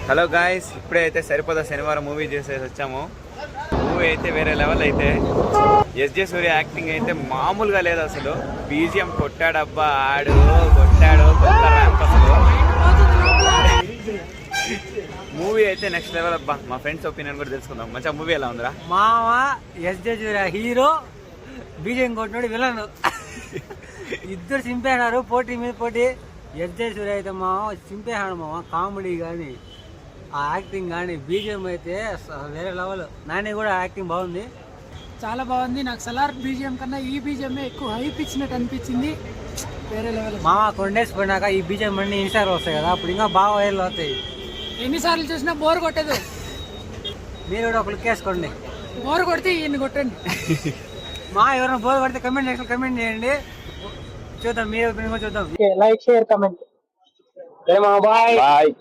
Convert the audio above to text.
Hello guys, ఇప్పుడైతే సరిపోదా శనివారం movie చేసేసి వచ్చాము. మూవీ అయితే వేరే లెవెల్. అయితే ఎస్జే సూర్య యాక్టింగ్ అయితే మామూలుగా లేదు అసలు. బీజిఎం కొట్టాడబ్బా, కొట్టాడు కొత్త ర్యాంప్ అసలు. మూవీ అయితే నెక్స్ట్ లెవెల్ అబ్బా. మా ఫ్రెండ్స్ ఒపీనియన్ కూడా తెలుసుకుందాం. మంచిగా మూవీ ఎలా ఉందిరా? మావా ఎస్జే సూర్య హీరో, బీజిఎం కొట్టినోడు విలన్, ఇద్దరు చింపేసినారు. పోటీ మీద పోటీ. ఎస్జే సూర్య అయితే మావ చింపేసాడు మావ. కామెడీ కానీ, ఆ యాక్టింగ్ కానీ, బీజిఎం అయితే వేరే లెవెల్. నాని కూడా యాక్టింగ్ బాగుంది, చాలా బాగుంది. నాకు సలార్ బీజిఎం కన్నా ఈ బీజిఎం ఎక్కువ హైప్ ఇచ్చినట్టు అనిపించింది. వేరే లెవెల్ మామ. కొన్ని డేస్ పోయినాక ఈ బీజిఎం అన్ని ఇన్స్టార్ వస్తాయి కదా, అప్పుడు ఇంకా బాగా వైరల్ అవుతాయి. ఎన్నిసార్లు చూసినా బోర్ కొట్టదు. మీరు కూడా ఒక లుక్ వేసుకోండి. బోర్ కొడితే ఈయన్ని కొట్టండి. మా ఎవరైనా బోర్ కొడితే కమెంట్ చేయండి, చూద్దాం. మీరు చూద్దాం. Like share comment. బాయ్.